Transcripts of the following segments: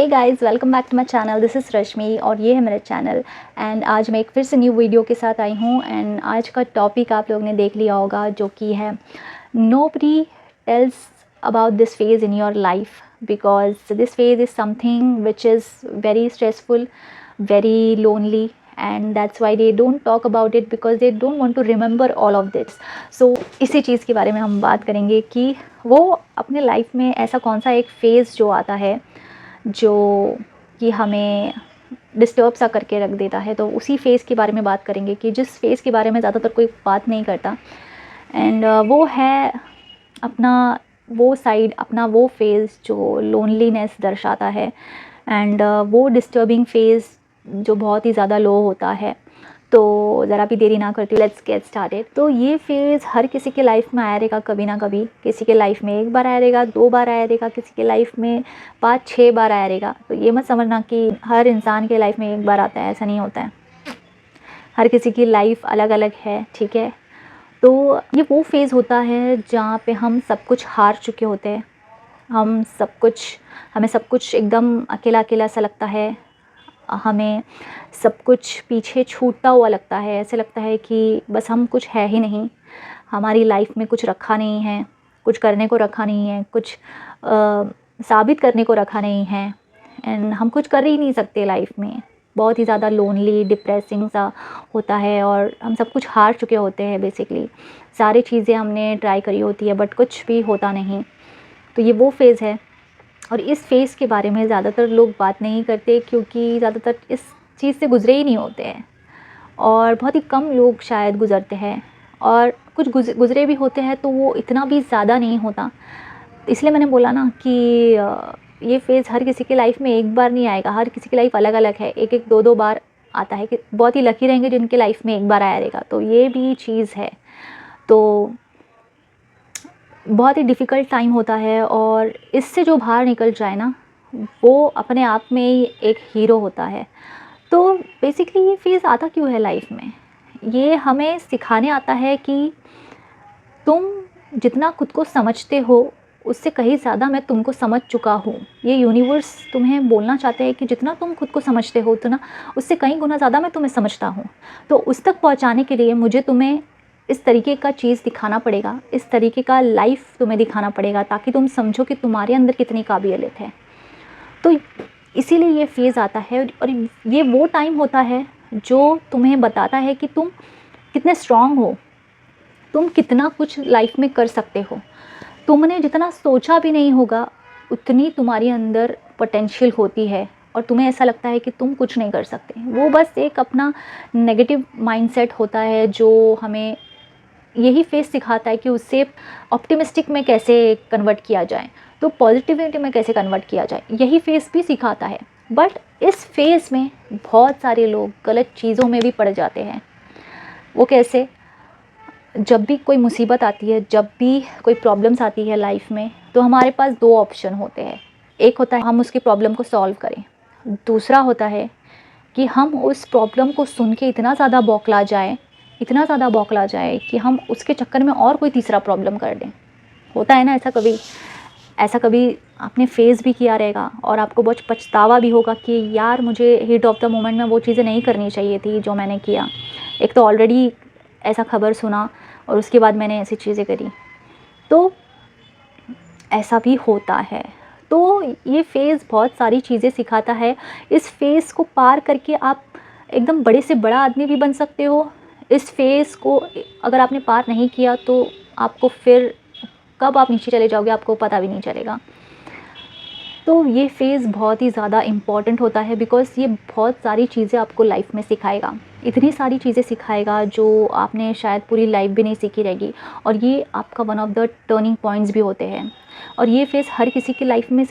Guys, welcome back to my channel. This is Rashmi और ये है मेरा चैनल। एंड आज मैं एक फिर से न्यू वीडियो के साथ आई हूँ। एंड आज का टॉपिक आप लोगों ने देख लिया होगा, जो कि है nobody tells about this phase in your life, because this phase is something which is very stressful, very lonely, and that's why they don't talk about it, because they don't want to remember all of this. So इसी चीज़ के बारे में हम बात करेंगे कि वो अपने लाइफ में ऐसा कौन सा एक फ़ेज़ जो आता है जो कि हमें डिस्टर्ब सा करके रख देता है। तो उसी फ़ेज़ के बारे में बात करेंगे कि जिस फ़ेज़ के बारे में ज़्यादातर कोई बात नहीं करता। एंड वो है अपना वो साइड, अपना वो फ़ेज़ जो लोनलीनेस दर्शाता है। एंड वो डिस्टर्बिंग फ़ेज़ जो बहुत ही ज़्यादा लो होता है। तो ज़रा भी देरी ना करती हूँ, लेट्स गेट स्टार्टेड। तो ये फ़ेज़ हर किसी के लाइफ में आया रहेगा कभी ना कभी। किसी के लाइफ में एक बार आया रहेगा, 2 बार आया रहेगा, किसी के लाइफ में 5-6 बार आया रहेगा। तो ये मत समझना कि हर इंसान के लाइफ में एक बार आता है, ऐसा नहीं होता है। हर किसी की लाइफ अलग अलग है, ठीक है। तो ये वो फ़ेज़ होता है जहाँ पे हम सब कुछ हार चुके होते हैं। हमें सब कुछ एकदम अकेला अकेला सा लगता है। हमें सब कुछ पीछे छूटता हुआ लगता है। ऐसे लगता है कि बस हम कुछ है ही नहीं, हमारी लाइफ में कुछ रखा नहीं है, कुछ करने को रखा नहीं है, कुछ साबित करने को रखा नहीं है। एंड हम कुछ कर ही नहीं सकते लाइफ में। बहुत ही ज़्यादा लोनली, डिप्रेसिंग सा होता है और हम सब कुछ हार चुके होते हैं। बेसिकली सारी चीज़ें हमने ट्राई करी होती है बट कुछ भी होता नहीं। तो ये वो फ़ेज़ है। और इस फ़ेज़ के बारे में ज़्यादातर लोग बात नहीं करते, क्योंकि ज़्यादातर इस चीज़ से गुज़रे ही नहीं होते हैं और बहुत ही कम लोग शायद गुज़रते हैं। और कुछ गुज़रे भी होते हैं तो वो इतना भी ज़्यादा नहीं होता। इसलिए मैंने बोला ना कि ये फ़ेज़ हर किसी की लाइफ में एक बार नहीं आएगा। हर किसी की लाइफ अलग अलग है, एक एक 2-2 बार आता है। कि बहुत ही लकी रहेंगे जिनके लाइफ में एक बार आया रहेगा। तो ये भी चीज़ है। तो बहुत ही डिफ़िकल्ट टाइम होता है और इससे जो बाहर निकल जाए ना, वो अपने आप में ही एक हीरो होता है। तो बेसिकली ये फ़ेज़ आता क्यों है लाइफ में? ये हमें सिखाने आता है कि तुम जितना खुद को समझते हो, उससे कहीं ज़्यादा मैं तुमको समझ चुका हूँ। ये यूनिवर्स तुम्हें बोलना चाहते हैं कि जितना तुम खुद को समझते हो, उतना उससे कई गुना ज़्यादा मैं तुम्हें समझता हूँ। तो उस तक पहुँचाने के लिए मुझे तुम्हें इस तरीके का चीज़ दिखाना पड़ेगा, इस तरीके का लाइफ तुम्हें दिखाना पड़ेगा, ताकि तुम समझो कि तुम्हारे अंदर कितनी काबिलियत है। तो इसीलिए ये फ़ेज़ आता है। और ये वो टाइम होता है जो तुम्हें बताता है कि तुम कितने स्ट्रॉन्ग हो, तुम कितना कुछ लाइफ में कर सकते हो। तुमने जितना सोचा भी नहीं होगा, उतनी तुम्हारे अंदर पोटेंशियल होती है और तुम्हें ऐसा लगता है कि तुम कुछ नहीं कर सकते। वो बस एक अपना नेगेटिव माइंडसेट होता है जो हमें यही फ़ेज़ सिखाता है कि उससे ऑप्टिमिस्टिक में कैसे कन्वर्ट किया जाए, तो पॉजिटिविटी में कैसे कन्वर्ट किया जाए, यही फ़ेज़ भी सिखाता है। बट इस फ़ेज़ में बहुत सारे लोग गलत चीज़ों में भी पड़ जाते हैं। वो कैसे? जब भी कोई मुसीबत आती है, जब भी कोई प्रॉब्लम्स आती है लाइफ में, तो हमारे पास 2 ऑप्शन होते हैं। एक होता है हम उसकी प्रॉब्लम को सॉल्व करें, दूसरा होता है कि हम उस प्रॉब्लम को सुन के इतना ज़्यादा बौखला जाए कि हम उसके चक्कर में और कोई तीसरा प्रॉब्लम कर दें। होता है ना ऐसा कभी आपने फेस भी किया रहेगा और आपको बहुत पछतावा भी होगा कि यार मुझे हीट ऑफ द मोमेंट में वो चीज़ें नहीं करनी चाहिए थी जो मैंने किया। एक तो ऑलरेडी ऐसा खबर सुना और उसके बाद मैंने ऐसी चीज़ें करी। तो ऐसा भी होता है। तो ये फ़ेज़ बहुत सारी चीज़ें सिखाता है। इस फ़ेज़ को पार करके आप एकदम बड़े से बड़ा आदमी भी बन सकते हो। इस फ़ेज़ को अगर आपने पार नहीं किया तो आपको फिर कब आप नीचे चले जाओगे आपको पता भी नहीं चलेगा। तो ये फ़ेज़ बहुत ही ज़्यादा इम्पॉर्टेंट होता है, बिकॉज़ ये बहुत सारी चीज़ें आपको लाइफ में सिखाएगा। इतनी सारी चीज़ें सिखाएगा जो आपने शायद पूरी लाइफ भी नहीं सीखी रहेगी। और ये आपका one of the turning points भी होते हैं। और ये फ़ेज़ हर किसी की लाइफ में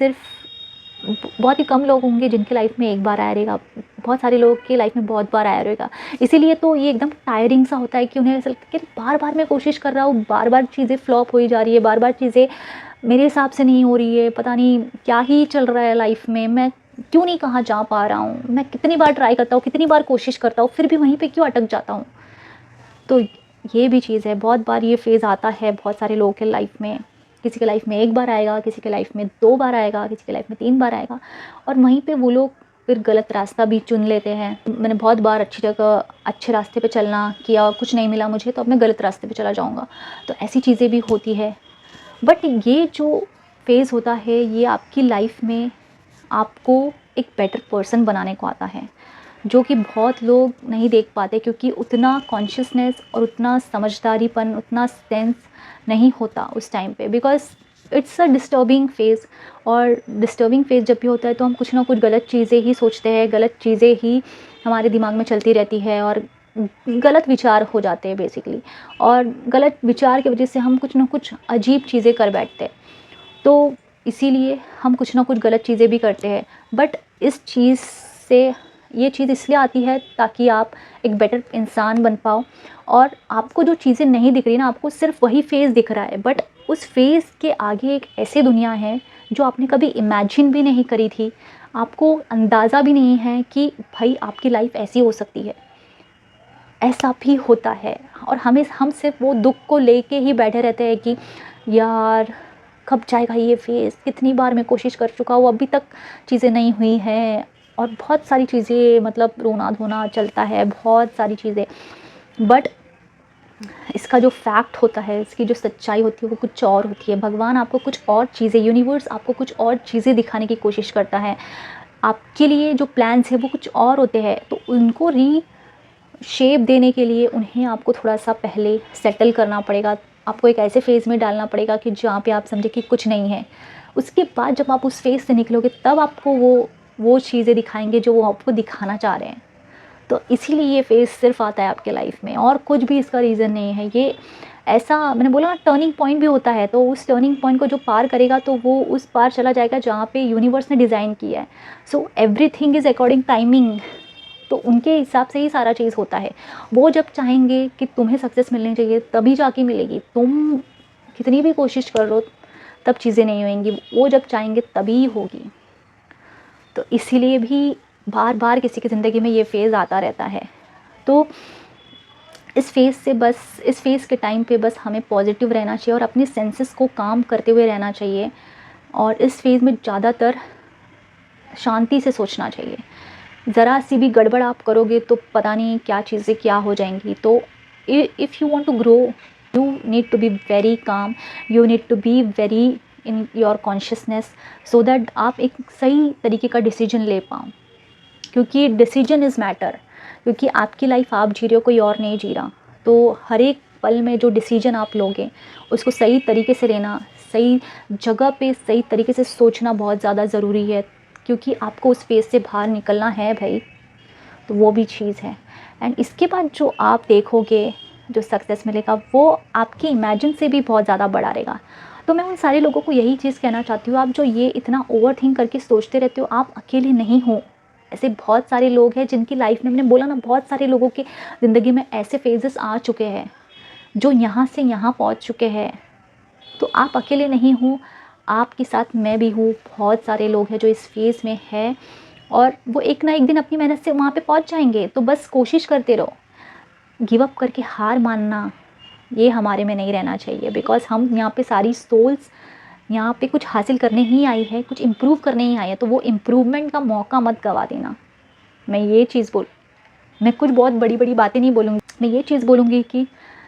बहुत ही कम लोग होंगे जिनके लाइफ में एक बार आया रहेगा। बहुत सारे लोगों की लाइफ में बहुत बार आया रहेगा। इसीलिए तो ये एकदम टायरिंग सा होता है कि उन्हें ऐसा लगता है कि बार-बार मैं कोशिश कर रहा हूँ, बार-बार चीज़ें फ्लॉप हो ही जा रही है, बार-बार चीज़ें मेरे हिसाब से नहीं हो रही है, पता नहीं क्या ही चल रहा है लाइफ में, मैं क्यों नहीं कहाँ जा पा रहा हूँ, मैं कितनी बार ट्राई करता हूँ, कितनी बार कोशिश करता हूँ, फिर भी वहीं पे क्यों अटक जाता हूँ। तो ये भी चीज़ है, बहुत बार ये फ़ेज़ आता है बहुत सारे लोगों के लाइफ में किसी के लाइफ में 1 बार आएगा, किसी के लाइफ में 2 बार आएगा, किसी के लाइफ में 3 बार आएगा, और वहीं पे वो लोग फिर गलत रास्ता भी चुन लेते हैं। मैंने बहुत बार अच्छी जगह अच्छे रास्ते पे चलना किया, कुछ नहीं मिला मुझे, तो अब मैं गलत रास्ते पे चला जाऊँगा। तो ऐसी चीज़ें भी होती है। बट ये जो फेज़ होता है, ये आपकी लाइफ में आपको एक बेटर पर्सन बनाने को आता है, जो कि बहुत लोग नहीं देख पाते, क्योंकि उतना कॉन्शियसनेस और उतना समझदारीपन, उतना सेंस नहीं होता उस टाइम पे, because it's a disturbing phase. और डिस्टर्बिंग फेज़ जब भी होता है तो हम कुछ ना कुछ गलत चीज़ें ही सोचते हैं, गलत चीज़ें ही हमारे दिमाग में चलती रहती है, और गलत विचार हो जाते हैं बेसिकली, और गलत विचार की वजह से हम कुछ ना कुछ अजीब चीज़ें कर बैठते हैं। तो इसीलिए हम कुछ ना कुछ गलत चीज़ें भी करते हैं। बट इस चीज़ से, ये चीज़ इसलिए आती है ताकि आप एक बेटर इंसान बन पाओ, और आपको जो चीज़ें नहीं दिख रही ना, आपको सिर्फ वही फेज़ दिख रहा है, बट उस फेज़ के आगे एक ऐसी दुनिया है जो आपने कभी इमेजिन भी नहीं करी थी। आपको अंदाज़ा भी नहीं है कि भाई आपकी लाइफ ऐसी हो सकती है, ऐसा भी होता है। और हम सिर्फ वो दुख को लेके ही बैठे रहते हैं कि यार कब जाएगा ये फेज़, कितनी बार मैं कोशिश कर चुका हूँ, अभी तक चीज़ें नहीं हुई हैं, और बहुत सारी चीज़ें, मतलब रोना धोना चलता है, बहुत सारी चीज़ें। बट इसका जो फैक्ट होता है, इसकी जो सच्चाई होती है वो कुछ और होती है। भगवान आपको कुछ और चीज़ें, यूनिवर्स आपको कुछ और चीज़ें दिखाने की कोशिश करता है। आपके लिए जो प्लान्स हैं वो कुछ और होते हैं, तो उनको शेप देने के लिए उन्हें आपको थोड़ा सा पहले सेटल करना पड़ेगा। आपको एक ऐसे फेज़ में डालना पड़ेगा कि जहाँ पे आप समझे कि कुछ नहीं है। उसके बाद जब आप उस फेज़ से निकलोगे, तब आपको वो चीज़ें दिखाएंगे जो वो आपको दिखाना चाह रहे हैं। तो इसीलिए ये फेज़ सिर्फ आता है आपके लाइफ में, और कुछ भी इसका रीज़न नहीं है। ये ऐसा, मैंने बोला ना, टर्निंग पॉइंट भी होता है, तो उस टर्निंग पॉइंट को जो पार करेगा तो वो उस पार चला जाएगा जहाँ पे यूनिवर्स ने डिज़ाइन किया है। So everything is according timing. तो उनके हिसाब से ही सारा चीज़ होता है। वो जब चाहेंगे कि तुम्हें सक्सेस मिलनी चाहिए, तभी जाके मिलेगी। तुम कितनी भी कोशिश कर लो, तब चीज़ें नहीं होंगी। वो जब चाहेंगे तभी होगी। तो इसीलिए भी बार बार किसी की ज़िंदगी में ये फ़ेज़ आता रहता है। तो इस फेज़ के टाइम पे बस हमें पॉजिटिव रहना चाहिए और अपने सेंसेस को काम करते हुए रहना चाहिए। और इस फेज़ में ज़्यादातर शांति से सोचना चाहिए। ज़रा सी भी गड़बड़ आप करोगे तो पता नहीं क्या चीज़ें क्या हो जाएंगी। तो if you want to grow, you need to be very calm, you need to be very in your consciousness, so that आप एक सही तरीके का डिसीजन ले पाओ। क्योंकि डिसीजन इज़ मैटर, क्योंकि आपकी लाइफ आप जी रहे हो, कोई और नहीं जी रहा। तो हर एक पल में जो डिसीजन आप लोगे उसको सही तरीके से लेना, सही जगह पे सही तरीके से सोचना बहुत ज़्यादा ज़रूरी है, क्योंकि आपको उस फेज़ से बाहर निकलना है भाई। तो वो भी चीज़ है। एंड इसके बाद जो आप देखोगे, जो सक्सेस मिलेगा, वो आपकी इमेजिन से भी बहुत ज़्यादा बड़ा रहेगा। तो मैं उन सारे लोगों को यही चीज़ कहना चाहती हूँ, आप जो ये इतना ओवर थिंक करके सोचते रहते हो, आप अकेले नहीं हो। ऐसे बहुत सारे लोग हैं जिनकी लाइफ में, मैंने बोला ना, बहुत सारे लोगों के ज़िंदगी में ऐसे फेजेस आ चुके हैं जो यहाँ से यहाँ पहुँच चुके हैं। तो आप अकेले नहीं हो, आपके साथ मैं भी हूँ। बहुत सारे लोग हैं जो इस फेज़ में है, और वो एक ना एक दिन अपनी मेहनत से वहाँ पे पहुँच जाएंगे। तो बस कोशिश करते रहो। गिव अप करके हार मानना, ये हमारे में नहीं रहना चाहिए। बिकॉज़ हम यहाँ पे सारी सोल्स यहाँ पे कुछ हासिल करने ही आई है, कुछ इम्प्रूव करने ही आई है। तो वो इम्प्रूवमेंट का मौका मत गवा देना। मैं ये चीज़ मैं कुछ बहुत बड़ी बड़ी बातें नहीं बोलूँगी। मैं ये चीज़ बोलूँगी कि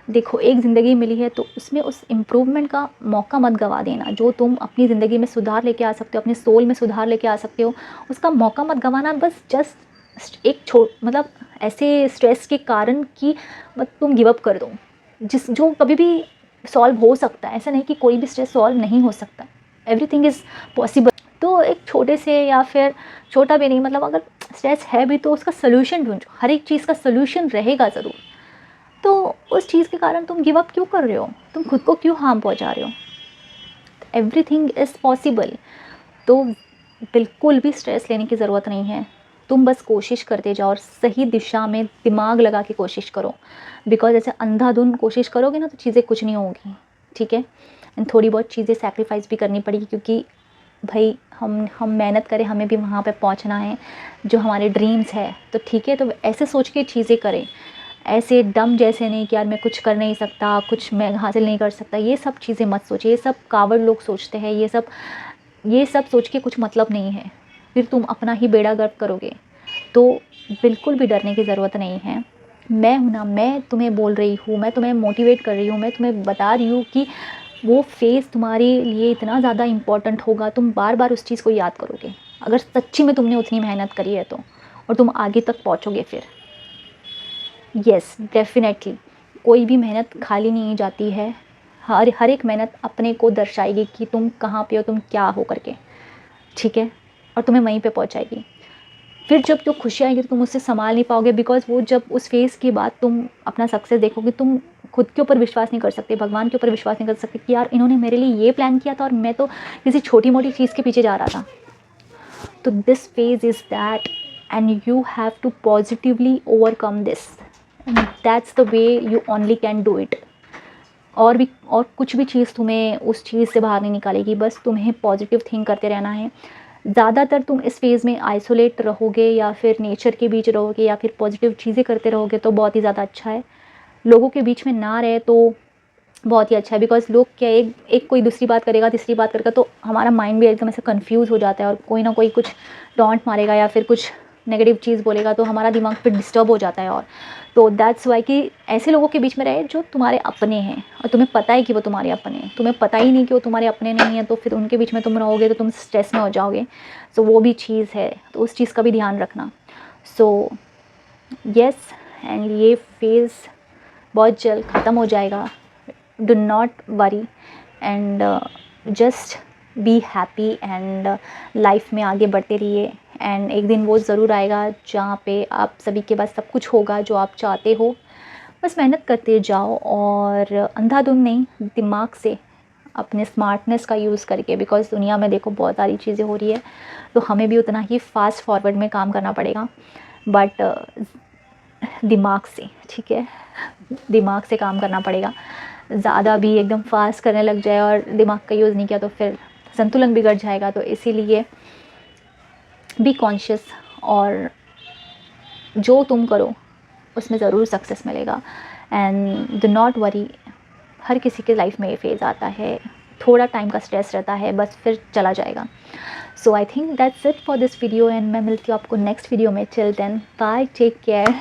देखो, एक ज़िंदगी मिली है तो उसमें उस इम्प्रूवमेंट का मौका मत गवा देना। जो तुम अपनी ज़िंदगी में सुधार लेके आ सकते हो, अपने सोल में सुधार लेके आ सकते हो, उसका मौका मत गंवाना। बस जस्ट एक मतलब ऐसे स्ट्रेस के कारण कि बस तुम गिव अप कर दो, जो कभी भी सॉल्व हो सकता है। ऐसा नहीं कि कोई भी स्ट्रेस सॉल्व नहीं हो सकता, एवरीथिंग इज़ पॉसिबल। तो एक छोटे से, या फिर छोटा भी नहीं, मतलब अगर स्ट्रेस है भी तो उसका सोल्यूशन ढूंढो। हर एक चीज़ का सोल्यूशन रहेगा ज़रूर। तो उस चीज़ के कारण तुम गिव अप क्यों कर रहे हो? तुम खुद को क्यों हार्म पहुंचा रहे हो? Everything is possible. तो बिल्कुल भी स्ट्रेस लेने की ज़रूरत नहीं है। तुम बस कोशिश करते जाओ और सही दिशा में दिमाग लगा के कोशिश करो। बिकॉज़ ऐसे अंधाधुंध कोशिश करोगे ना तो चीज़ें कुछ नहीं होगी, ठीक है? एंड थोड़ी बहुत चीज़ें सैक्रिफाइस भी करनी पड़ेगी, क्योंकि भाई हम मेहनत करें, हमें भी वहाँ पे पहुँचना है जो हमारे ड्रीम्स है। तो ठीक है, तो ऐसे सोच के चीज़ें करें। ऐसे डम जैसे नहीं कि यार मैं कुछ कर नहीं सकता, कुछ मैं हासिल नहीं कर सकता, ये सब चीज़ें मत सोचिए। ये सब कावड़ लोग सोचते हैं, ये सब सोच के कुछ मतलब नहीं है, फिर तुम अपना ही बेड़ा गर्क करोगे। तो बिल्कुल भी डरने की ज़रूरत नहीं है। मैं हूँ ना, मैं तुम्हें बोल रही हूँ, मैं तुम्हें मोटिवेट कर रही हूँ, मैं तुम्हें बता रही हूँ कि वो फ़ेज़ तुम्हारे लिए इतना ज़्यादा इम्पोर्टेंट होगा, तुम बार बार उस चीज़ को याद करोगे अगर सच्ची में तुमने उतनी मेहनत करी है तो, और तुम आगे तक पहुँचोगे फिर। येस, डेफिनेटली कोई भी मेहनत खाली नहीं जाती है। हर एक मेहनत अपने को दर्शाएगी कि तुम कहाँ पे हो, तुम क्या हो करके, ठीक है, और तुम्हें वहीं पे पहुँचाएगी। फिर जब जो खुशी आएगी तो तुम उससे संभाल नहीं पाओगे, बिकॉज़ वो जब उस फ़ेज़ के बाद तुम अपना सक्सेस देखोगे, तुम खुद के ऊपर विश्वास नहीं कर सकते, भगवान के ऊपर विश्वास नहीं कर सकते कि यार इन्होंने मेरे लिए ये प्लान किया था और मैं तो किसी छोटी-मोटी चीज़ के पीछे जा रहा था। तो this phase is that and you have to positively overcome this, and that's the way you only can do it. और कुछ भी चीज़ तुम्हें उस चीज़ से बाहर नहीं निकालेगी, बस तुम्हें पॉजिटिव थिंक करते रहना है। ज़्यादातर तुम इस फेज़ में आइसोलेट रहोगे या फिर नेचर के बीच रहोगे या फिर पॉजिटिव चीज़ें करते रहोगे तो बहुत ही ज़्यादा अच्छा है। लोगों के बीच में ना रहे तो बहुत ही अच्छा है, बिकॉज़ लोग क्या, एक कोई दूसरी बात करेगा, तीसरी बात करेगा तो हमारा माइंड भी एकदम ऐसे कन्फ्यूज़ हो जाता है, और कोई ना कोई कुछ टॉन्ट मारेगा या फिर कुछ नेगेटिव चीज़ बोलेगा तो हमारा दिमाग फिर डिस्टर्ब हो जाता है। और तो दैट्स वाई कि ऐसे लोगों के बीच में रहे जो तुम्हारे अपने हैं और तुम्हें पता है कि वो तुम्हारे अपने हैं, तुम्हें पता ही नहीं कि वो तुम्हारे अपने नहीं हैं, तो फिर उनके बीच में तुम रहोगे तो तुम स्ट्रेस में हो जाओगे। सो वो भी चीज़ है, तो उस चीज़ का भी ध्यान रखना। सो येस, एंड ये फेज़ बहुत जल्द ख़त्म हो जाएगा। Do not worry and just be happy and life में आगे बढ़ते रहिए। एंड एक दिन वो ज़रूर आएगा जहाँ पे आप सभी के पास सब कुछ होगा जो आप चाहते हो। बस मेहनत करते जाओ और अंधाधुंध नहीं, दिमाग से, अपने स्मार्टनेस का यूज़ करके, बिकॉज़ दुनिया में देखो बहुत सारी चीज़ें हो रही है, तो हमें भी उतना ही फास्ट फॉरवर्ड में काम करना पड़ेगा, बट दिमाग से, ठीक है, दिमाग से काम करना पड़ेगा। ज़्यादा भी एकदम फास्ट करने लग जाए और दिमाग का यूज़ नहीं किया तो फिर संतुलन बिगड़ जाएगा। तो इसीलिए बी कॉन्शियस, और जो तुम करो उसमें ज़रूर सक्सेस मिलेगा। एंड डू नॉट वरी, हर किसी के लाइफ में ये फेज़ आता है, थोड़ा टाइम का स्ट्रेस रहता है, बस फिर चला जाएगा। So I think that's it for this video, and मैं मिलती हूँ आपको नेक्स्ट वीडियो में। Till then bye, take care.